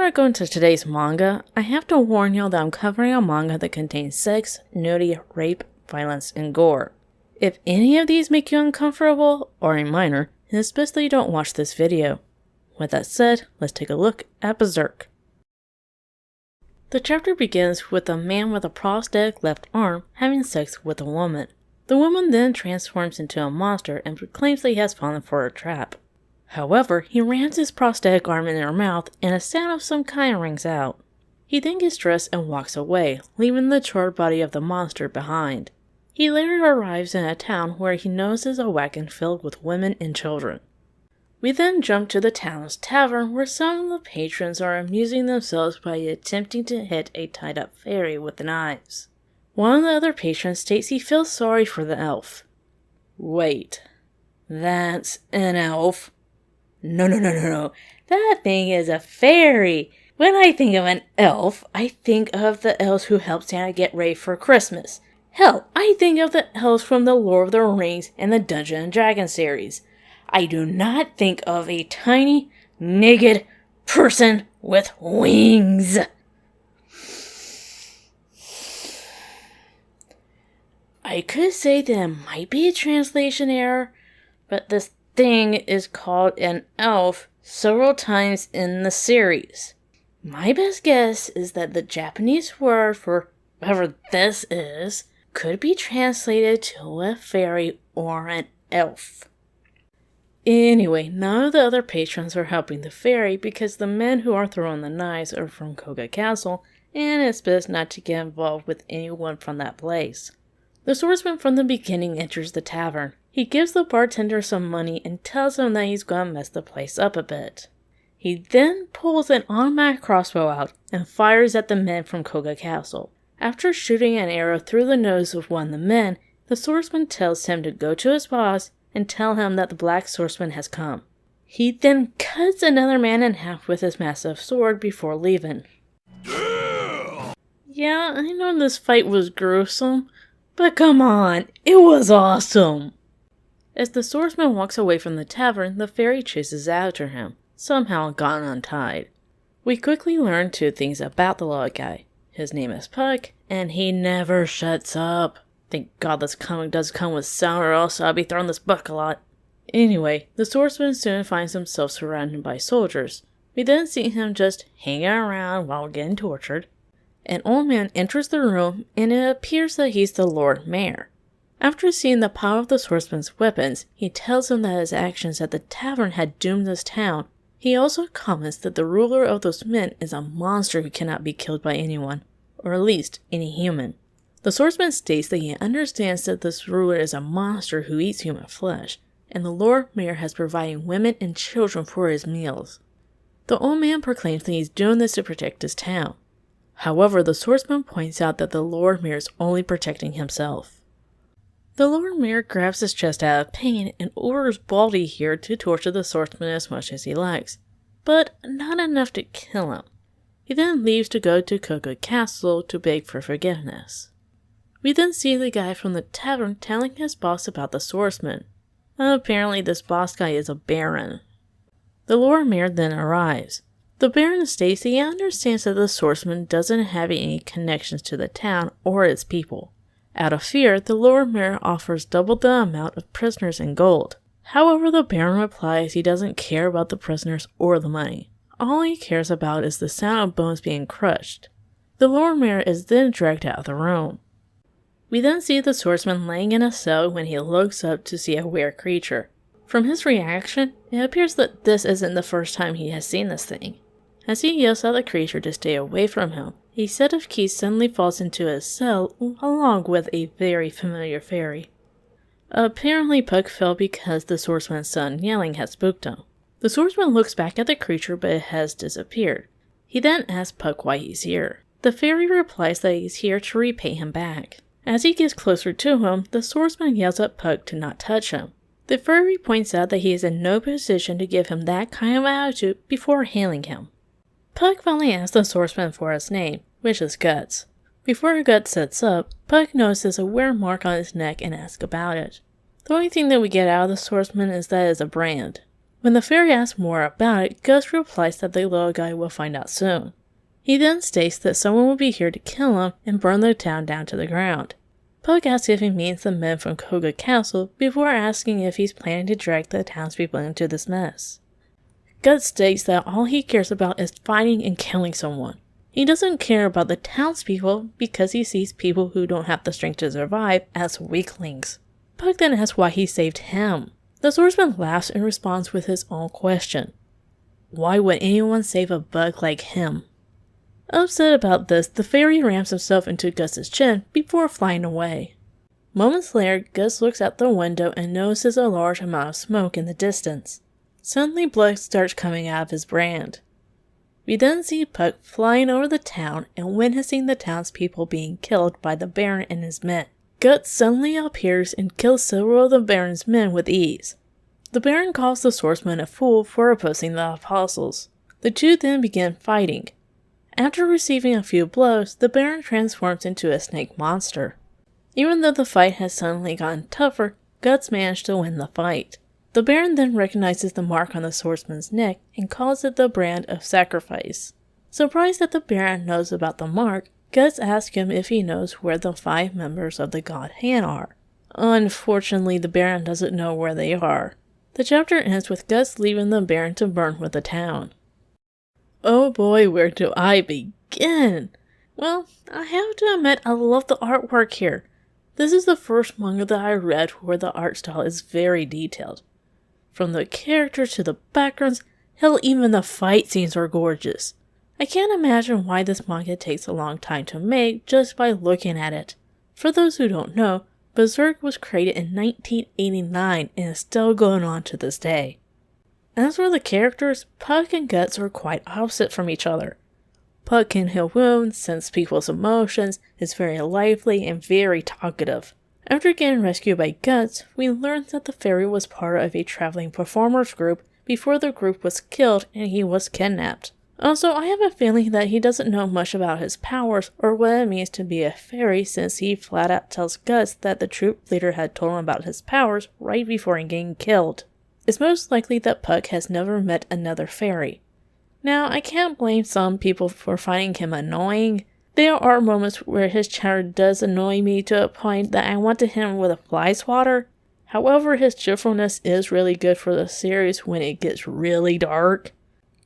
I go into today's manga, I have to warn y'all that I'm covering a manga that contains sex, nudity, rape, violence, and gore. If any of these make you uncomfortable, or a minor, it's best that you don't watch this video. With that said, let's take a look at Berserk. The chapter begins with a man with a prosthetic left arm having sex with a woman. The woman then transforms into a monster and proclaims that he has fallen for a trap. However, he rams his prosthetic arm in her mouth and a sound of some kind rings out. He then gets dressed and walks away, leaving the charred body of the monster behind. He later arrives in a town where he notices a wagon filled with women and children. We then jump to the town's tavern where some of the patrons are amusing themselves by attempting to hit a tied-up fairy with knives. One of the other patrons states he feels sorry for the elf. Wait, that's an elf? No. That thing is a fairy. When I think of an elf, I think of the elves who help Santa get ready for Christmas. Hell, I think of the elves from the Lord of the Rings and the Dungeons and Dragons series. I do not think of a tiny, naked person with wings. I could say there might be a translation error, but this thing is called an elf several times in the series. My best guess is that the Japanese word for whatever this is could be translated to a fairy or an elf. Anyway, none of the other patrons are helping the fairy because the men who are throwing the knives are from Koga Castle, and it's best not to get involved with anyone from that place. The swordsman from the beginning enters the tavern. He gives the bartender some money and tells him that he's going to mess the place up a bit. He then pulls an automatic crossbow out and fires at the men from Koga Castle. After shooting an arrow through the nose of one of the men, the swordsman tells him to go to his boss and tell him that the black swordsman has come. He then cuts another man in half with his massive sword before leaving. Yeah, I know this fight was gruesome, but come on, it was awesome! As the swordsman walks away from the tavern, the fairy chases after him, somehow gotten untied. We quickly learn two things about the little guy. His name is Puck, and he never shuts up. Thank God this comic does come with sound, or else I'll be throwing this book a lot. Anyway, the swordsman soon finds himself surrounded by soldiers. We then see him just hanging around while getting tortured. An old man enters the room, and it appears that he's the Lord Mayor. After seeing the power of the swordsman's weapons, he tells him that his actions at the tavern had doomed this town. He also comments that the ruler of those men is a monster who cannot be killed by anyone, or at least any human. The swordsman states that he understands that this ruler is a monster who eats human flesh, and the Lord Mayor has provided women and children for his meals. The old man proclaims that he's doing this to protect his town. However, the swordsman points out that the Lord Mayor is only protecting himself. The Lord Mayor grabs his chest out of pain and orders Baldy here to torture the swordsman as much as he likes, but not enough to kill him. He then leaves to go to Koga Castle to beg for forgiveness. We then see the guy from the tavern telling his boss about the swordsman. Apparently this boss guy is a baron. The Lord Mayor then arrives. The baron states he understands that the swordsman doesn't have any connections to the town or its people. Out of fear, the Lord Mayor offers double the amount of prisoners in gold. However, the baron replies he doesn't care about the prisoners or the money. All he cares about is the sound of bones being crushed. The Lord Mayor is then dragged out of the room. We then see the swordsman laying in a cell when he looks up to see a weird creature. From his reaction, it appears that this isn't the first time he has seen this thing. As he yells at the creature to stay away from him, a set of keys suddenly falls into his cell along with a very familiar fairy. Apparently Puck fell because the swordsman's son yelling had spooked him. The swordsman looks back at the creature but it has disappeared. He then asks Puck why he's here. The fairy replies that he's here to repay him back. As he gets closer to him, the swordsman yells at Puck to not touch him. The fairy points out that he is in no position to give him that kind of attitude before hailing him. Puck finally asks the swordsman for his name, which is Guts. Before Guts sets up, Puck notices a weird mark on his neck and asks about it. The only thing that we get out of the swordsman is that it's a brand. When the fairy asks more about it, Gus replies that the little guy will find out soon. He then states that someone will be here to kill him and burn the town down to the ground. Puck asks if he means the men from Koga Castle before asking if he's planning to drag the townspeople into this mess. Gus states that all he cares about is fighting and killing someone. He doesn't care about the townspeople because he sees people who don't have the strength to survive as weaklings. Puck then asks why he saved him. The swordsman laughs and responds with his own question. Why would anyone save a bug like him? Upset about this, the fairy rams himself into Gus's chin before flying away. Moments later, Gus looks out the window and notices a large amount of smoke in the distance. Suddenly, blood starts coming out of his brand. We then see Puck flying over the town and witnessing the townspeople being killed by the Baron and his men. Guts suddenly appears and kills several of the Baron's men with ease. The Baron calls the swordsman a fool for opposing the apostles. The two then begin fighting. After receiving a few blows, the Baron transforms into a snake monster. Even though the fight has suddenly gotten tougher, Guts managed to win the fight. The Baron then recognizes the mark on the swordsman's neck and calls it the brand of sacrifice. Surprised that the Baron knows about the mark, Guts asks him if he knows where the 5 members of the God Hand are. Unfortunately, the Baron doesn't know where they are. The chapter ends with Guts leaving the Baron to burn with the town. Oh boy, where do I begin? Well, I have to admit I love the artwork here. This is the first manga that I read where the art style is very detailed. From the characters to the backgrounds, hell, even the fight scenes are gorgeous. I can't imagine why this manga takes a long time to make just by looking at it. For those who don't know, Berserk was created in 1989 and is still going on to this day. As for the characters, Puck and Guts are quite opposite from each other. Puck can heal wounds, sense people's emotions, is very lively and very talkative. After getting rescued by Guts, we learn that the fairy was part of a traveling performers group before the group was killed and he was kidnapped. Also, I have a feeling that he doesn't know much about his powers or what it means to be a fairy since he flat out tells Guts that the troop leader had told him about his powers right before getting killed. It's most likely that Puck has never met another fairy. Now, I can't blame some people for finding him annoying. There are moments where his chatter does annoy me to a point that I want to hit him with a fly swatter. However, his cheerfulness is really good for the series when it gets really dark.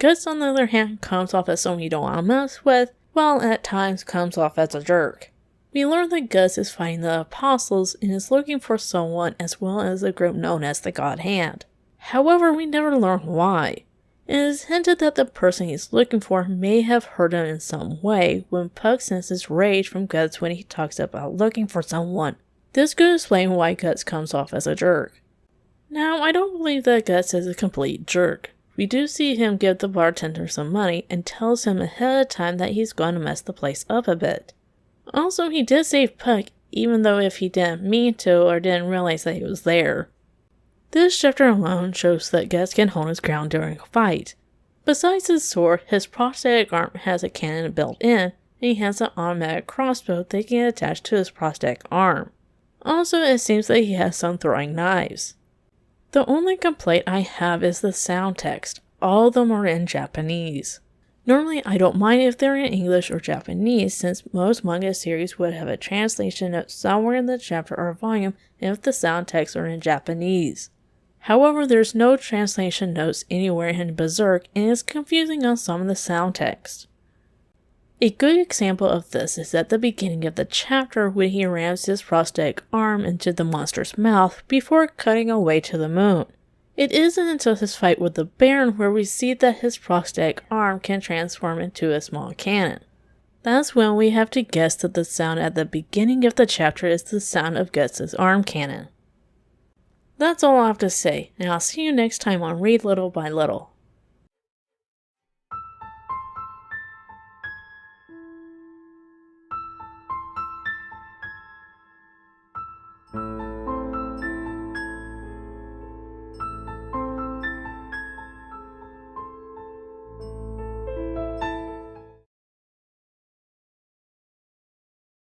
Guts, on the other hand, comes off as someone you don't want to mess with, while at times comes off as a jerk. We learn that Guts is fighting the apostles and is looking for someone as well as a group known as the God Hand. However, we never learn why. It is hinted that the person he's looking for may have hurt him in some way when Puck senses rage from Guts when he talks about looking for someone. This could explain why Guts comes off as a jerk. Now, I don't believe that Guts is a complete jerk. We do see him give the bartender some money and tells him ahead of time that he's going to mess the place up a bit. Also, he did save Puck, even though if he didn't mean to or didn't realize that he was there. This chapter alone shows that Guts can hold his ground during a fight. Besides his sword, his prosthetic arm has a cannon built in, and he has an automatic crossbow that can attach to his prosthetic arm. Also, it seems that he has some throwing knives. The only complaint I have is the sound text. All of them are in Japanese. Normally, I don't mind if they're in English or Japanese since most manga series would have a translation note somewhere in the chapter or volume if the sound texts are in Japanese. However, there's no translation notes anywhere in Berserk and it's confusing on some of the sound text. A good example of this is at the beginning of the chapter when he rams his prosthetic arm into the monster's mouth before cutting away to the moon. It isn't until his fight with the Baron where we see that his prosthetic arm can transform into a small cannon. That's when we have to guess that the sound at the beginning of the chapter is the sound of Guts' arm cannon. That's all I have to say, and I'll see you next time on Read Little by Little.